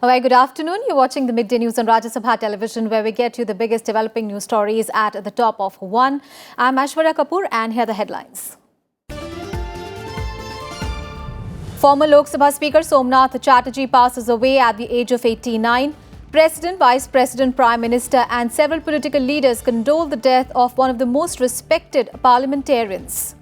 A very good afternoon. You're watching the Midday News on Sabha television, where we get you the biggest developing news stories at the top of one. I'm Aishwarya Kapoor, and here are the headlines. Former Lok Sabha Speaker Somnath Chattopadhyay passes away at the age of 89. President, Vice President, Prime Minister and several political leaders condole the death of one of the most respected parliamentarians.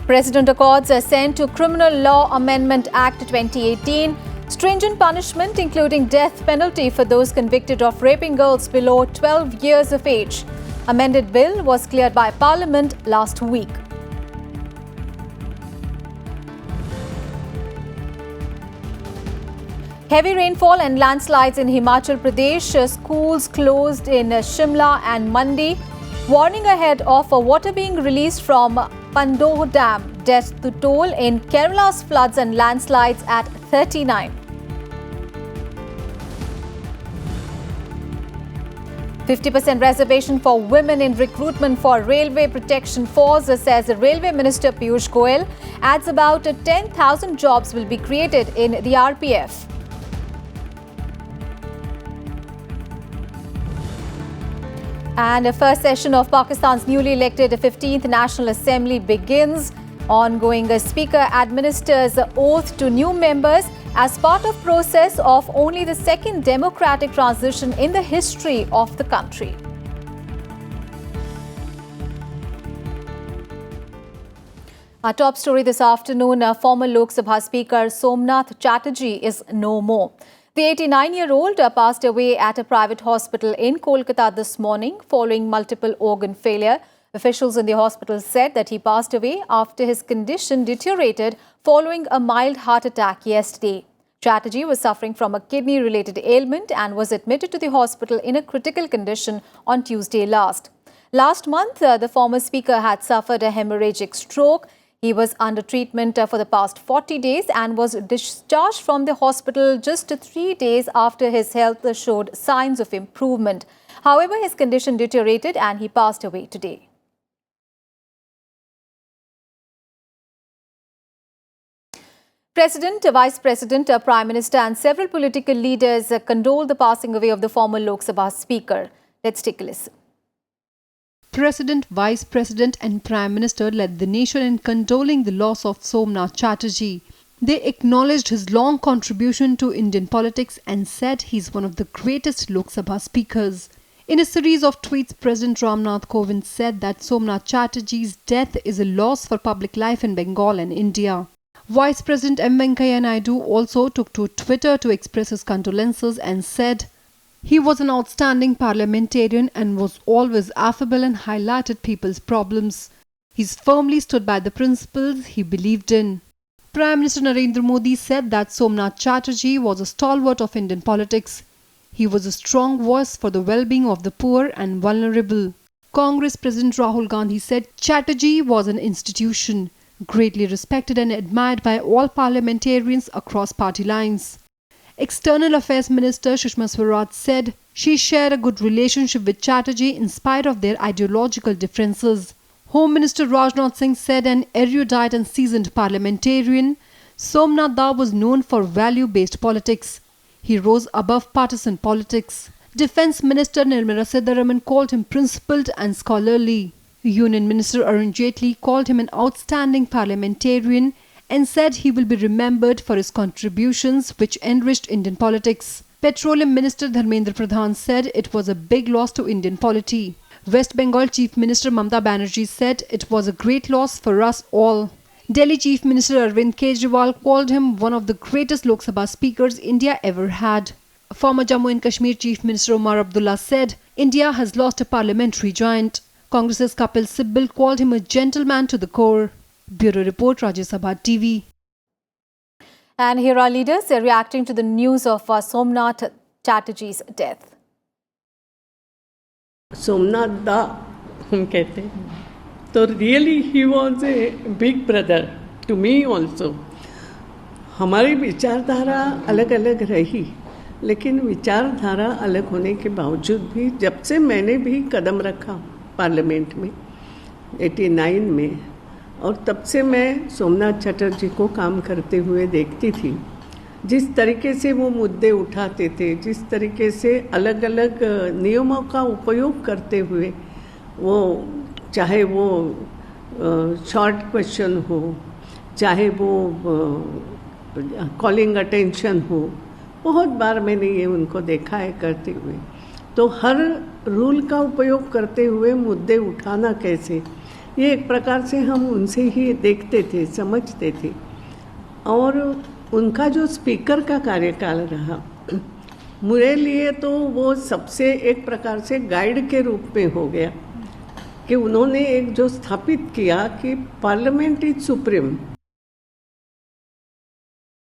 President accords assent to Criminal Law Amendment Act 2018. Stringent punishment, including death penalty for those convicted of raping girls below 12 years of age. Amended bill was cleared by Parliament last week. Heavy rainfall and landslides in Himachal Pradesh. Schools closed in Shimla and Mandi. Warning ahead of water being released from Condole Dam. Death to toll in Kerala's floods and landslides at 39. %50 reservation for women in recruitment for Railway Protection Force, says the Railway Minister Piyush Goyal. Adds about 10,000 jobs will be created in the RPF. And the first session of Pakistan's newly elected 15th National Assembly begins. Ongoing Speaker administers oath to new members as part of process of only the second democratic transition in the history of the country. Our top story this afternoon, former Lok Sabha Speaker Somnath Chattopadhyay is no more. The 89-year-old passed away at a private hospital in Kolkata this morning following multiple organ failure. Officials in the hospital said that he passed away after his condition deteriorated following a mild heart attack yesterday. Chattopadhyay was suffering from a kidney-related ailment and was admitted to the hospital in a critical condition on Tuesday last. Last month, the former speaker had suffered a hemorrhagic stroke. He was under treatment for the past 40 days and was discharged from the hospital just 3 days after his health showed signs of improvement. However, his condition deteriorated and he passed away today. President, Vice President, Prime Minister and several political leaders condole the passing away of the former Lok Sabha Speaker. Let's take a listen. President, Vice President and Prime Minister led the nation in condoling the loss of Somnath Chattopadhyay. They acknowledged his long contribution to Indian politics and said he's one of the greatest Lok Sabha speakers. In a series of tweets, President Ramnath Kovind said that Somnath Chattopadhyay's death is a loss for public life in Bengal and India. Vice President M. Venkaiah Naidu also took to Twitter to express his condolences and said, "He was an outstanding parliamentarian and was always affable and highlighted people's problems. He's firmly stood by the principles he believed in." Prime Minister Narendra Modi said that Somnath Chattopadhyay was a stalwart of Indian politics. He was a strong voice for the well-being of the poor and vulnerable. Congress President Rahul Gandhi said Chattopadhyay was an institution, greatly respected and admired by all parliamentarians across party lines. External Affairs Minister Sushma Swaraj said she shared a good relationship with Chattopadhyay in spite of their ideological differences. Home Minister Rajnath Singh said an erudite and seasoned parliamentarian, Somnath Da was known for value-based politics. He rose above partisan politics. Defence Minister Nirmala Sitharaman called him principled and scholarly. Union Minister Arun Jaitley called him an outstanding parliamentarian and said he will be remembered for his contributions which enriched Indian politics. Petroleum Minister Dharmendra Pradhan said it was a big loss to Indian polity. West Bengal Chief Minister Mamata Banerjee said it was a great loss for us all. Delhi Chief Minister Arvind Kejriwal called him one of the greatest Lok Sabha speakers India ever had. Former Jammu and Kashmir Chief Minister Omar Abdullah said India has lost a parliamentary giant. Congress's Kapil Sibal called him a gentleman to the core. Bureau Report, Rajya Sabha TV. And here are leaders reacting to the news of Somnath Chattopadhyay's death. Somnath Da, hum kehte hain. So really he was a big brother to me also. हमारी विचारधारा अलग अलग रही, लेकिन विचारधारा अलग होने के बावजूद भी जब से मैंने भी कदम रखा पार्लियामेंट में 89 में, और तब से मैं सोमनाथ चटर्जी को काम करते हुए देखती थी। जिस तरीके से वो मुद्दे उठाते थे, जिस तरीके से अलग अलग नियमों का उपयोग करते हुए वो, चाहे वो शॉर्ट क्वेश्चन हो, चाहे वो कॉलिंग अटेंशन हो, बहुत बार मैंने ये उनको देखा है करते हुए। तो हर रूल का उपयोग करते हुए मुद्दे उठाना कैसे, ये एक प्रकार से हम उनसे ही देखते थे, समझते थे। और उनका जो स्पीकर का कार्यकाल रहा, मेरे लिए तो वो सबसे एक प्रकार से गाइड के रूप में हो गया कि उन्होंने एक जो स्थापित किया कि पार्लियामेंट इज सुप्रीम।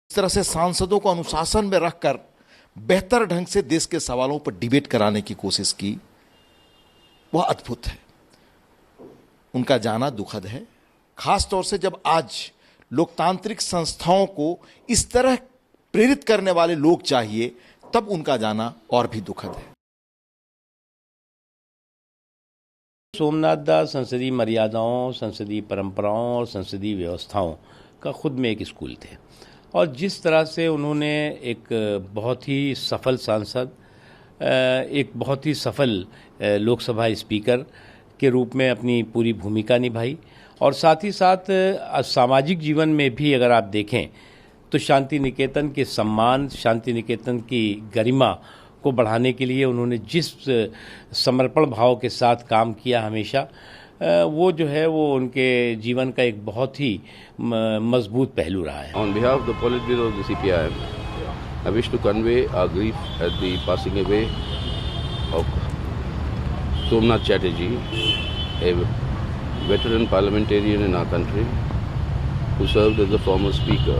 इस तरह से सांसदों को अनुशासन में रखकर बेहतर ढंग से देश के सवालों पर डिबेट कराने की कोशिश की, वह अद्भुत है। उनका जाना दुखद है, खास तौर से जब आज लोकतांत्रिक संस्थाओं को इस तरह प्रेरित करने वाले लोग चाहिए, तब उनका जाना और भी दुखद है। सोमनाथ दास संसदीय मर्यादाओं, संसदीय परंपराओं और संसदीय व्यवस्थाओं का खुद में एक स्कूल थे, और जिस तरह से उन्होंने एक बहुत ही सफल सांसद, एक बहुत ही सफल लोकसभा स्पीकर के रूप में अपनी पूरी भूमिका निभाई, और साथ ही साथ सामाजिक जीवन में भी अगर आप देखें तो शांति निकेतन के सम्मान, शांति निकेतन की गरिमा को बढ़ाने के लिए उन्होंने जिस समर्पण भाव के साथ काम किया हमेशा, वो जो है वो उनके जीवन का एक बहुत ही मजबूत पहलू रहा है। On behalf of the Politburo of the CPIM, I wish to convey our grief at the passing away of Somnath Chatterjee, a veteran parliamentarian in our country who served as the former speaker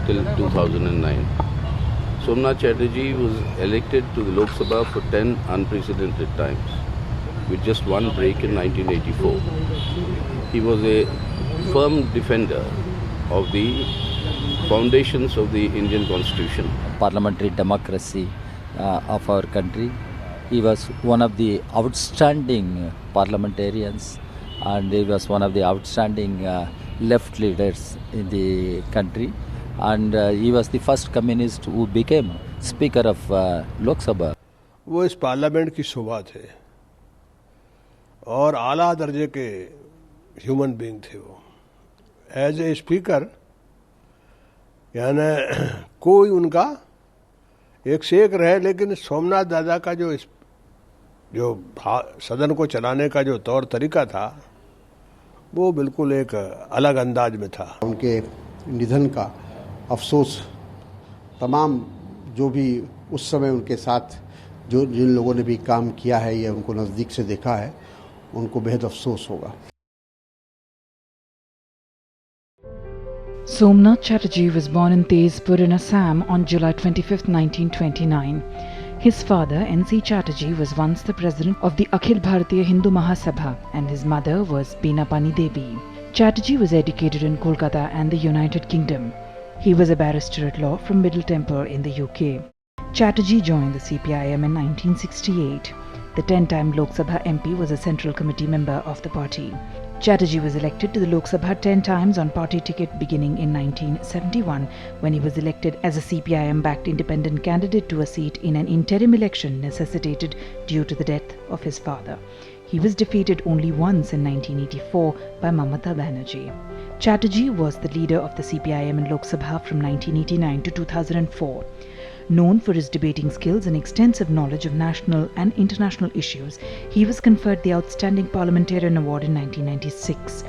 till 2009. Somnath Chatterjee was elected to the Lok Sabha for 10 unprecedented times, with just one break in 1984. He was a firm defender of the foundations of the Indian Constitution. Parliamentary democracy of our country. He was one of the outstanding parliamentarians, and he was one of the outstanding left leaders in the country. And he was the first communist who became Speaker of Lok Sabha. वो इस parliament की शोभा थे और आला दर्जे के human being थे वो। एज ए स्पीकर यानी कोई उनका एक से एक रहे, लेकिन सोमनाथ दादा का जो सदन को चलाने का जो तौर तरीका था वो बिल्कुल एक अलग अंदाज में था। उनके निधन का अफसोस तमाम जो भी उस समय उनके साथ जिन लोगों ने भी काम किया है या उनको नज़दीक से देखा है, उनको बेहद अफसोस होगा। Somnath Chatterjee was born in Tezpur in Assam on July 25, 1929. His father, N.C. Chatterjee, was once the president of the Akhil Bharatiya Hindu Mahasabha, and his mother was Beenapani Devi. Chatterjee was educated in Kolkata and the United Kingdom. He was a barrister at law from Middle Temple in the UK. Chatterjee joined the CPIM in 1968. The 10-time Lok Sabha MP was a Central Committee member of the party. Chatterjee was elected to the Lok Sabha 10 times on party ticket beginning in 1971, when he was elected as a CPIM-backed independent candidate to a seat in an interim election necessitated due to the death of his father. He was defeated only once in 1984 by Mamata Banerjee. Chatterjee was the leader of the CPIM in Lok Sabha from 1989 to 2004. Known for his debating skills and extensive knowledge of national and international issues, he was conferred the Outstanding Parliamentarian Award in 1996.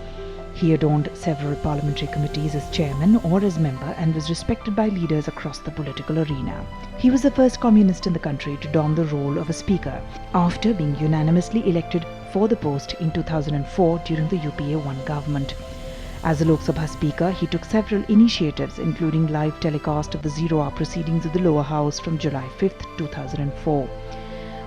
He adorned several parliamentary committees as chairman or as member and was respected by leaders across the political arena. He was the first communist in the country to don the role of a speaker, after being unanimously elected for the post in 2004 during the UPA 1 government. As a Lok Sabha Speaker, he took several initiatives, including live telecast of the zero-hour proceedings of the lower house from July 5, 2004.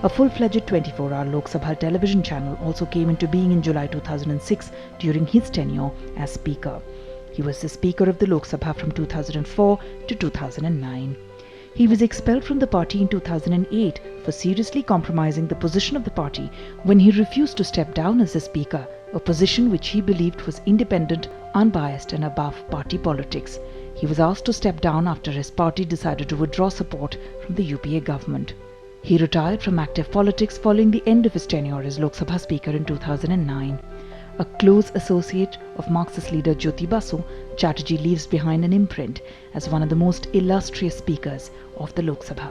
A full-fledged 24-hour Lok Sabha television channel also came into being in July 2006 during his tenure as Speaker. He was the Speaker of the Lok Sabha from 2004 to 2009. He was expelled from the party in 2008 for seriously compromising the position of the party when he refused to step down as the Speaker a position which he believed was independent, unbiased and above party politics. He was asked to step down after his party decided to withdraw support from the UPA government. He retired from active politics following the end of his tenure as Lok Sabha Speaker in 2009. A close associate of Marxist leader Jyoti Basu, Chatterjee leaves behind an imprint as one of the most illustrious speakers of the Lok Sabha.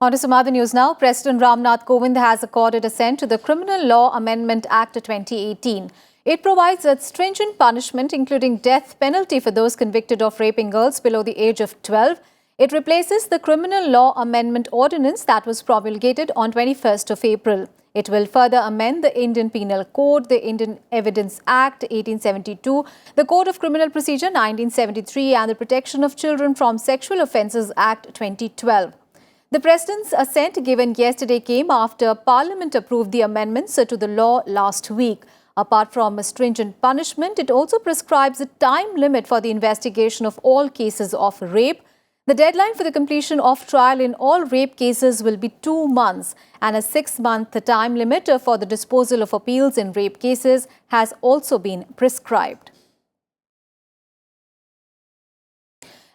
On to some other news now. President Ramnath Kovind has accorded assent to the Criminal Law Amendment Act 2018. It provides a stringent punishment, including death penalty for those convicted of raping girls below the age of 12. It replaces the Criminal Law Amendment Ordinance that was promulgated on 21st of April. It will further amend the Indian Penal Code, the Indian Evidence Act 1872, the Code of Criminal Procedure 1973 and the Protection of Children from Sexual Offences Act 2012. The President's assent given yesterday came after Parliament approved the amendments to the law last week. Apart from a stringent punishment, it also prescribes a time limit for the investigation of all cases of rape. The deadline for the completion of trial in all rape cases will be 2 months, and a 6-month time limit for the disposal of appeals in rape cases has also been prescribed.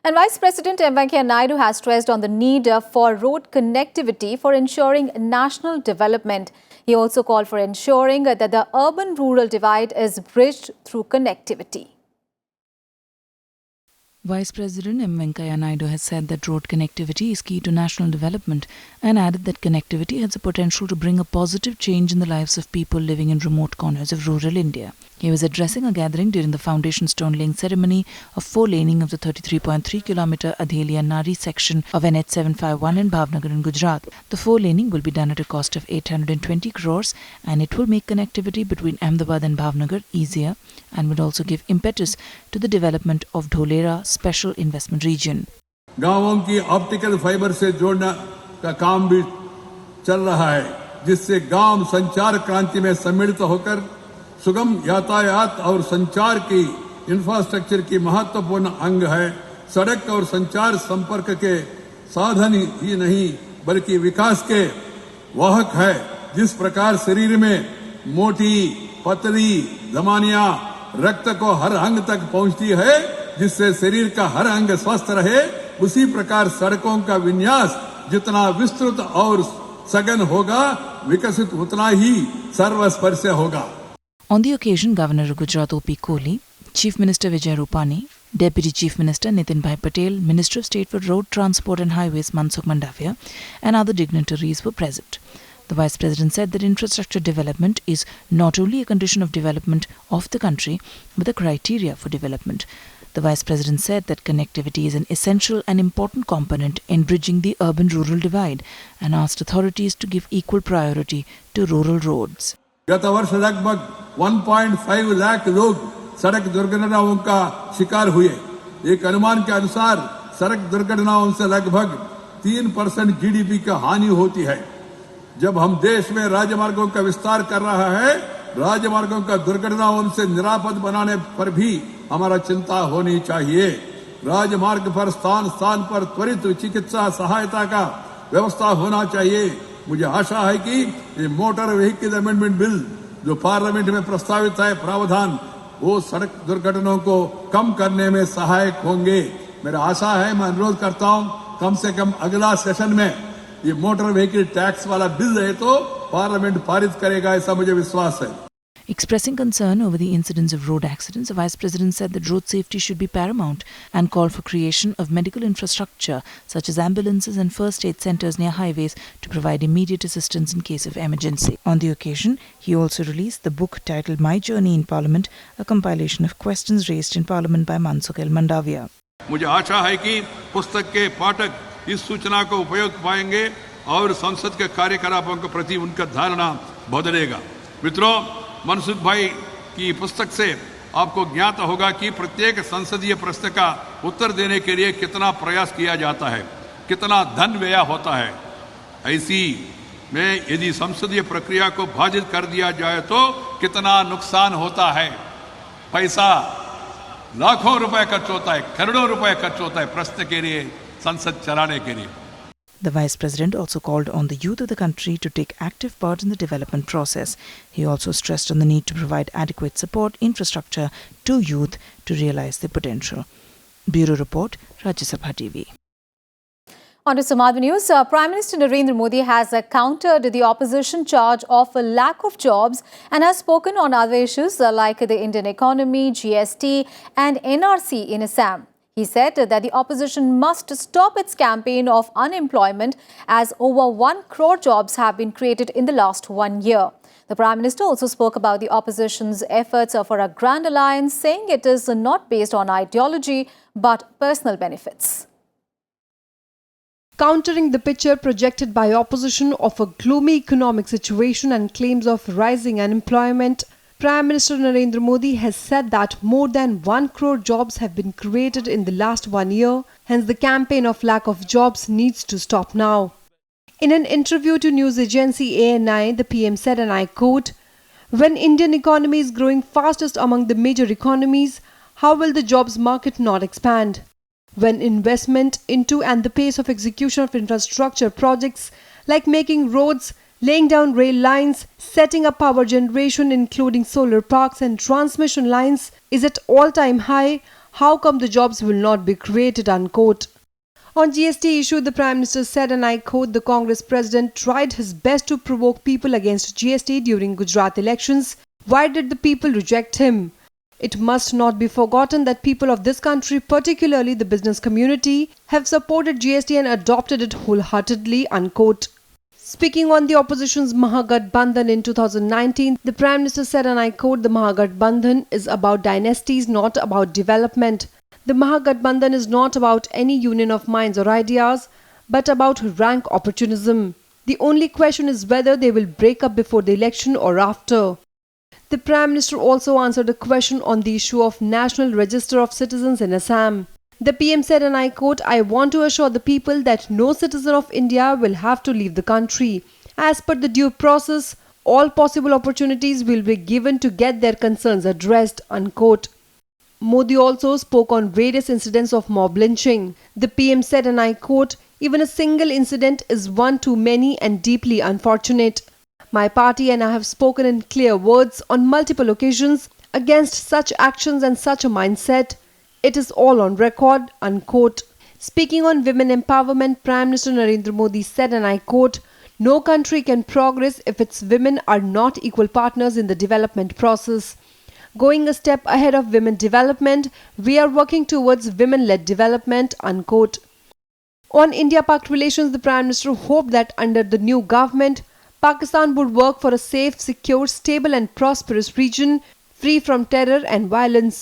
And Vice President M. Venkaiah Naidu has stressed on the need for road connectivity for ensuring national development. He also called for ensuring that the urban-rural divide is bridged through connectivity. Vice President M. Venkaiah Naidu has said that road connectivity is key to national development and added that connectivity has the potential to bring a positive change in the lives of people living in remote corners of rural India. He was addressing a gathering during the foundation stone-laying ceremony of 4-laning of the 33.3-kilometer Adhelia-Nari section of NH 751 in Bhavnagar in Gujarat. The 4-laning will be done at a cost of 820 crores and it will make connectivity between Ahmedabad and Bhavnagar easier and would also give impetus to the development of Dholera Special Investment Region. गांवों की optical fibre से जोड़ने का काम भी चल रहा है, जिससे गांव संचार क्रांति में सम्मिलित होकर सुगम यातायात और संचार की इंफ्रास्ट्रक्चर की महत्वपूर्ण अंग है। सड़क और संचार संपर्क के साधन ही नहीं बल्कि विकास के वाहक है। जिस प्रकार शरीर में मोटी पतली धमनियां रक्त को हर अंग तक पहुंचती है, जिससे शरीर का हर अंग स्वस्थ रहे, उसी प्रकार सड़कों का विन्यास जितना विस्तृत और सघन होगा, विकसित उतना ही सर्वस्पर्शी होगा। On the occasion, Governor of Gujarat O.P. Kohli, Chief Minister Vijay Rupani, Deputy Chief Minister Nitin Bhai Patel, Minister of State for Road Transport and Highways Mansukh Mandavia and other dignitaries were present. The Vice President said that infrastructure development is not only a condition of development of the country, but a criteria for development. The Vice President said that connectivity is an essential and important component in bridging the urban-rural divide and asked authorities to give equal priority to rural roads. गत वर्ष लगभग 1.5 लाख लोग सड़क दुर्घटनाओं का शिकार हुए। एक अनुमान के अनुसार सड़क दुर्घटनाओं से लगभग 3% जीडीपी का हानि होती है। जब हम देश में राजमार्गों का विस्तार कर रहा है, राजमार्गों का दुर्घटनाओं से निरापद बनाने पर भी हमारा चिंता होनी चाहिए। राजमार्ग पर स्थान स्थान पर त्वरित चिकित्सा सहायता का व्यवस्था होना चाहिए। मुझे आशा है कि ये मोटर व्हीकल अमेंडमेंट बिल जो पार्लियामेंट में प्रस्तावित है प्रावधान, वो सड़क दुर्घटनाओं को कम करने में सहायक होंगे। मेरा आशा है, मैं अनुरोध करता हूं, कम से कम अगला सेशन में ये मोटर व्हीकल टैक्स वाला बिल है तो पार्लियामेंट पारित करेगा, ऐसा मुझे विश्वास है। Expressing concern over the incidence of road accidents, the Vice President said that road safety should be paramount and called for creation of medical infrastructure such as ambulances and first aid centres near highways to provide immediate assistance in case of emergency. On the occasion, he also released the book titled My Journey in Parliament, a compilation of questions raised in Parliament by Mansukh Mandavia. मुझे आशा है कि पुस्तक के पाठक इस सूचना को उपयोग पाएंगे और संसद के कार्यकलापों के प्रति उनका धारणा बदलेगा। मित्रों, मनसुख भाई की पुस्तक से आपको ज्ञात होगा कि प्रत्येक संसदीय प्रश्न का उत्तर देने के लिए कितना प्रयास किया जाता है, कितना धन व्यय होता है। ऐसी में यदि संसदीय प्रक्रिया को बाधित कर दिया जाए तो कितना नुकसान होता है। पैसा लाखों रुपए खर्च होता है, करोड़ों रुपए खर्च होता है प्रश्न के लिए, संसद चलाने के लिए। The Vice President also called on the youth of the country to take active part in the development process. He also stressed on the need to provide adequate support infrastructure to youth to realize their potential. Bureau Report, Rajya Sabha TV. On to some other news, Prime Minister Narendra Modi has countered the opposition charge of a lack of jobs and has spoken on other issues like the Indian economy, GST and NRC in Assam. He said that the opposition must stop its campaign of unemployment as over 1 crore jobs have been created in the last 1 year. The Prime Minister also spoke about the opposition's efforts for a grand alliance, saying it is not based on ideology but personal benefits. Countering the picture projected by opposition of a gloomy economic situation and claims of rising unemployment, Prime Minister Narendra Modi has said that more than 1 crore jobs have been created in the last 1 year, hence the campaign of lack of jobs needs to stop now. In an interview to news agency ANI, the PM said, and I quote, "When Indian economy is growing fastest among the major economies, how will the jobs market not expand? When investment into and the pace of execution of infrastructure projects like making roads, laying down rail lines, setting up power generation including solar parks and transmission lines is at all-time high, how come the jobs will not be created?" unquote. On GST issue, the Prime Minister said, and I quote, "The Congress President tried his best to provoke people against GST during Gujarat elections. Why did the people reject him? It must not be forgotten that people of this country, particularly the business community, have supported GST and adopted it wholeheartedly," unquote. Speaking on the opposition's Mahagathbandhan in 2019, the Prime Minister said, and I quote, "The Mahagathbandhan is about dynasties, not about development. The Mahagathbandhan is not about any union of minds or ideas, but about rank opportunism. The only question is whether they will break up before the election or after." The Prime Minister also answered a question on the issue of National Register of Citizens in Assam. The PM said, and I quote, "I want to assure the people that no citizen of India will have to leave the country. As per the due process, all possible opportunities will be given to get their concerns addressed," unquote. Modi also spoke on various incidents of mob lynching. The PM said, and I quote, "Even a single incident is one too many and deeply unfortunate. My party and I have spoken in clear words on multiple occasions against such actions and such a mindset. It is all on record," unquote. Speaking on women empowerment, Prime Minister Narendra Modi said, and I quote, "No country can progress if its women are not equal partners in the development process. Going a step ahead of women development, we are working towards women-led development," unquote. On India-Pak relations, the Prime Minister hoped that under the new government, Pakistan would work for a safe, secure, stable and prosperous region free from terror and violence.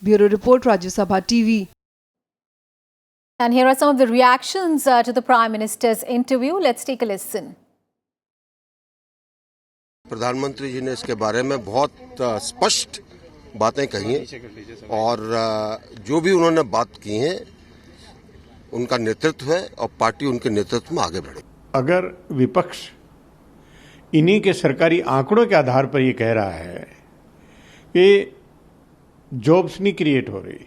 Bureau Report, Rajya Sabha TV. And here are some of the reactions to the Prime Minister's interview. Let's take a listen. प्रधानमंत्री जी ने इसके बारे में बहुत स्पष्ट बातें कही हैं और जो भी उन्होंने बात की है उनका नेतृत्व है और पार्टी उनके नेतृत्व में आगे बढ़े। अगर विपक्ष इन्हीं के सरकारी आंकड़ों के आधार पर ये कह रहा है कि जॉब्स नहीं क्रिएट हो रही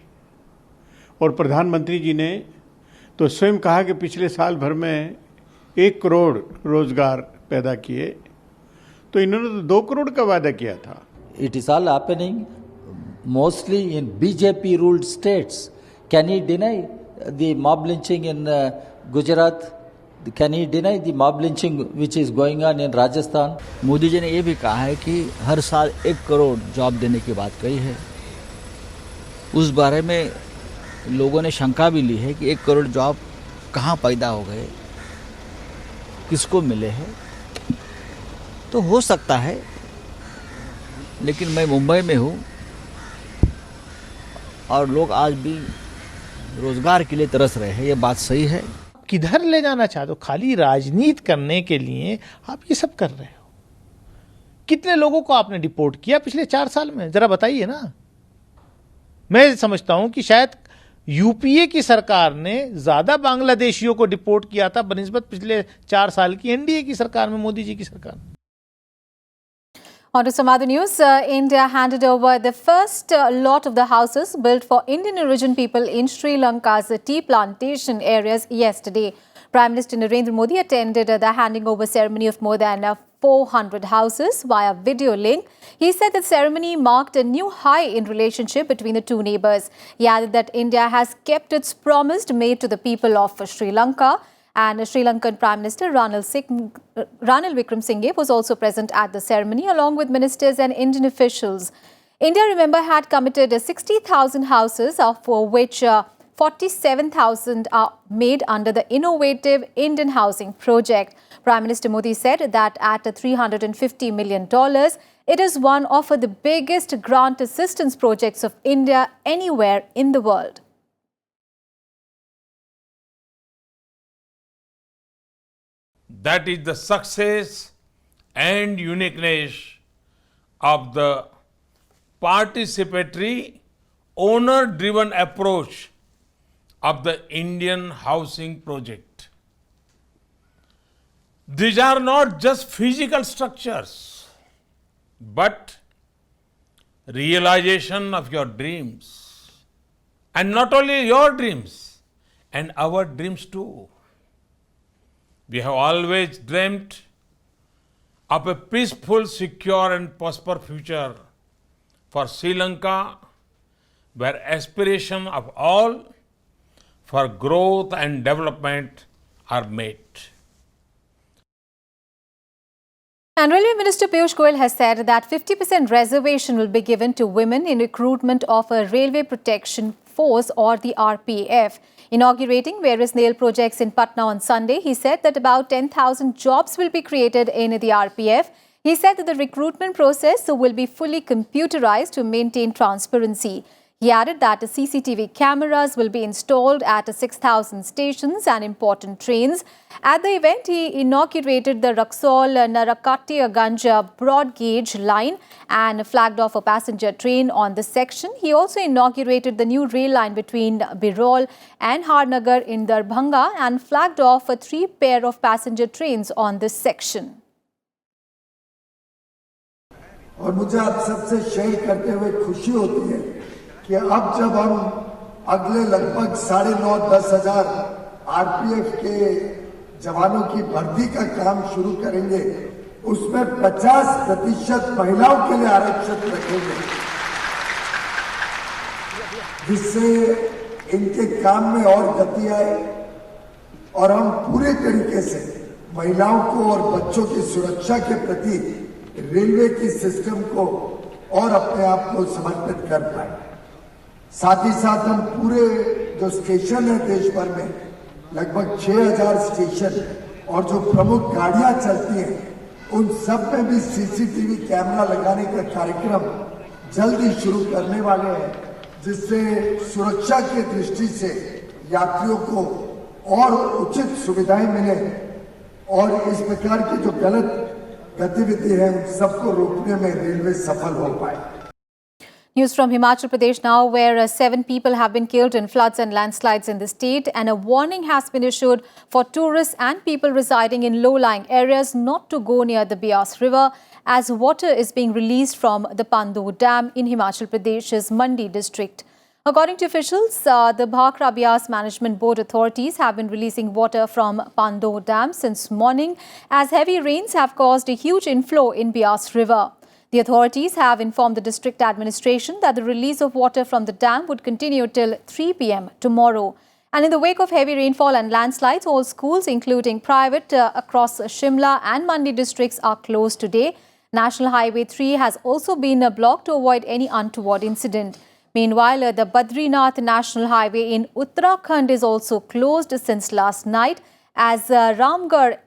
और प्रधानमंत्री जी ने तो स्वयं कहा कि पिछले साल भर में 1 करोड़ रोजगार पैदा किए, तो इन्होंने तो 2 करोड़ का वादा किया था। It is all happening mostly in BJP ruled states. Can he deny the mob lynching in Gujarat? Can he deny the mob lynching which is going on in Rajasthan? Modi ji ने ये भी कहा है कि हर साल 1 करोड़ जॉब देने की बात कही है। उस बारे में लोगों ने शंका भी ली है कि 1 करोड़ जॉब कहाँ पैदा हो गए, किसको मिले हैं। तो हो सकता है, लेकिन मैं मुंबई में हूँ और लोग आज भी रोजगार के लिए तरस रहे हैं, ये बात सही है। किधर ले जाना चाहते हो? खाली राजनीति करने के लिए आप ये सब कर रहे हो। कितने लोगों को आपने डिपोर्ट किया पिछले 4 साल में, जरा बताइए ना। मैं समझता हूं कि शायद यूपीए की सरकार ने ज्यादा बांग्लादेशियों को डिपोर्ट किया था बनिस्बत पिछले 4 साल की एनडीए की सरकार में, मोदी जी की सरकार में। On to some other news. India handed over the first lot of the houses built for Indian origin people in Sri Lanka's tea plantation areas yesterday. Prime Minister Narendra Modi attended the handing over ceremony of more than 400 houses via video link. He said the ceremony marked a new high in relationship between the two neighbours. He added that India has kept its promise made to the people of Sri Lanka. And Sri Lankan Prime Minister Ranil Wickremesinghe was also present at the ceremony along with ministers and Indian officials. India, remember, had committed 60,000 houses, of which 47,000 are made under the innovative Indian housing project. Prime Minister Modi said that at $350 million, it is one of the biggest grant assistance projects of India anywhere in the world. That is the success and uniqueness of the participatory, owner-driven approach of the Indian housing project. These are not just physical structures, but realization of your dreams. And not only your dreams, and our dreams too. We have always dreamt of a peaceful, secure and prosperous future for Sri Lanka, where aspirations of all for growth and development are met. And Railway Minister Piyush Goyal has said that 50% reservation will be given to women in recruitment of a Railway Protection Force or the RPF. Inaugurating various nail projects in Patna on Sunday, he said that about 10,000 jobs will be created in the RPF. He said that the recruitment process will be fully computerized to maintain transparency. He added that CCTV cameras will be installed at 6,000 stations and important trains. At the event, he inaugurated the Raksol-Narakatiaganj broad gauge line and flagged off a passenger train on this section. He also inaugurated the new rail line between Birol and Harnagar in Darbhanga and flagged off 3 pair of passenger trains on this section. और मुझे आप सबसे share करते हुए खुशी होती है कि अब जब हम अगले लगभग 9.5-10 हजार आरपीएफ के जवानों की भर्ती का काम शुरू करेंगे, उसमें 50% महिलाओं के लिए आरक्षित रखेंगे, जिससे इनके काम में और गति आए और हम पूरे तरीके से महिलाओं को और बच्चों की सुरक्षा के प्रति रेलवे की सिस्टम को और अपने आप को समर्पित कर पाए। साथ ही साथ हम पूरे जो स्टेशन है देश भर में लगभग 6000 स्टेशन और जो प्रमुख गाड़ियां चलती हैं उन सब में भी सीसीटीवी कैमरा लगाने का कार्यक्रम जल्द ही शुरू करने वाले हैं, जिससे सुरक्षा की दृष्टि से यात्रियों को और उचित सुविधाएं मिले और इस प्रकार की जो गलत गतिविधि है उन सबको रोकने में रेलवे सफल हो पाए। News from Himachal Pradesh now, where 7 people have been killed in floods and landslides in the state, and a warning has been issued for tourists and people residing in low-lying areas not to go near the Beas River as water is being released from the Pandore Dam in Himachal Pradesh's Mandi district. According to officials, the Bhakra Beas Management Board authorities have been releasing water from Pandore Dam since morning as heavy rains have caused a huge inflow in Beas River. The authorities have informed the district administration that the release of water from the dam would continue till 3 p.m. tomorrow. And in the wake of heavy rainfall and landslides, all schools, including private across Shimla and Mandi districts, are closed today. National Highway 3 has also been blocked to avoid any untoward incident. Meanwhile, the Badrinath National Highway in Uttarakhand is also closed since last night as Ramgarh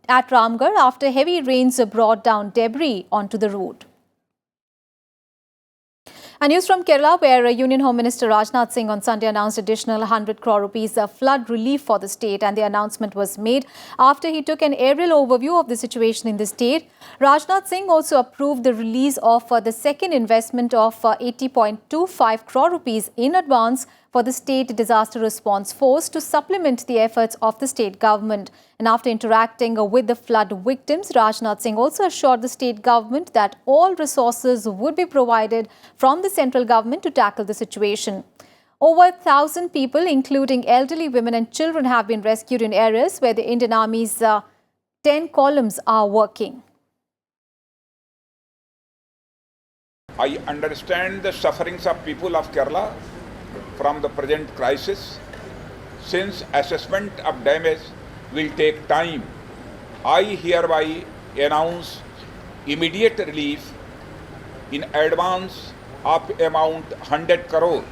after heavy rains brought down debris onto the road. And news from Kerala, where Union Home Minister Rajnath Singh on Sunday announced additional 100 crore rupees flood relief for the state, and the announcement was made after he took an aerial overview of the situation in the state. Rajnath Singh also approved the release of the second investment of 80.25 crore rupees in advance for the State Disaster Response Force to supplement the efforts of the state government. And after interacting with the flood victims, Rajnath Singh also assured the state government that all resources would be provided from the central government to tackle the situation. Over 1,000 people, including elderly women and children, have been rescued in areas where the Indian Army's 10 columns are working. I understand the sufferings of people of Kerala from the present crisis. Since assessment of damage will take time, I hereby announce immediate relief in advance of amount 100 crore.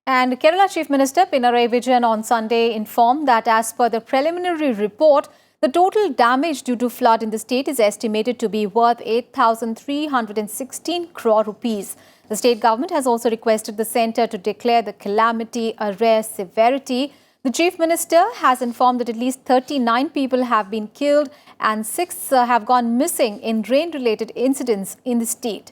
And Kerala Chief Minister Pinarayi Vijayan on Sunday informed that as per the preliminary report, the total damage due to flood in the state is estimated to be worth 8,316 crore rupees. The state government has also requested the centre to declare the calamity a rare severity. The Chief Minister has informed that at least 39 people have been killed and 6 have gone missing in rain-related incidents in the state.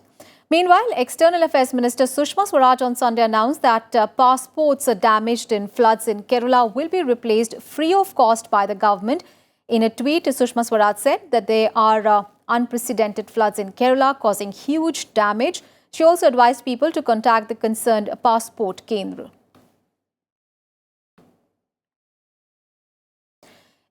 Meanwhile, External Affairs Minister Sushma Swaraj on Sunday announced that passports damaged in floods in Kerala will be replaced free of cost by the government. In a tweet, Sushma Swaraj said that there are unprecedented floods in Kerala causing huge damage. She also advised people to contact the concerned passport kendra.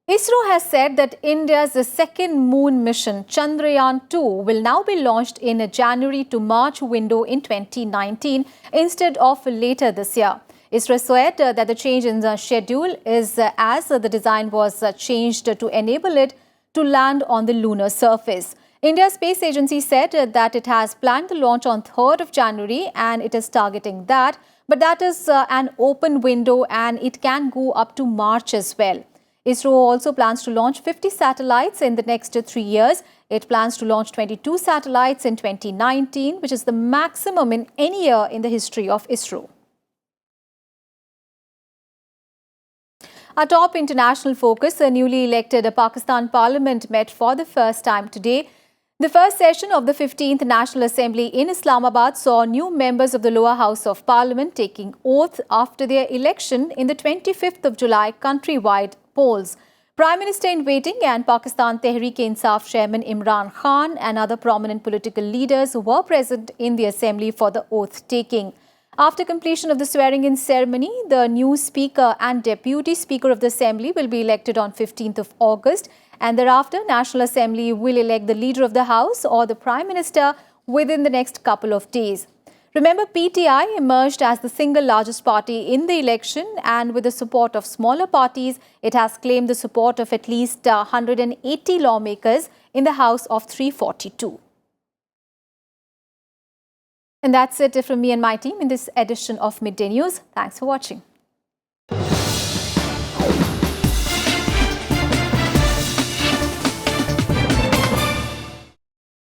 ISRO has said that India's second moon mission, Chandrayaan-2, will now be launched in a January to March window in 2019 instead of later this year. ISRO said that the change in the schedule is as the design was changed to enable it to land on the lunar surface. India's space agency said that it has planned the launch on 3rd of January and it is targeting that. But that is an open window and it can go up to March as well. ISRO also plans to launch 50 satellites in the next 3 years. It plans to launch 22 satellites in 2019, which is the maximum in any year in the history of ISRO. Our top international focus, the newly elected Pakistan Parliament met for the first time today. The first session of the 15th National Assembly in Islamabad saw new members of the lower house of Parliament taking oath after their election in the 25th of July countrywide polls. Prime Minister in waiting and Pakistan Tehreek-e-Insaf Chairman Imran Khan and other prominent political leaders were present in the assembly for the oath taking. After completion of the swearing-in ceremony, the new Speaker and Deputy Speaker of the Assembly will be elected on 15th of August, and thereafter National Assembly will elect the Leader of the House or the Prime Minister within the next couple of days. Remember, PTI emerged as the single largest party in the election, and with the support of smaller parties, it has claimed the support of at least 180 lawmakers in the House of 342. And that's it from me and my team in this edition of Midday News. Thanks for watching.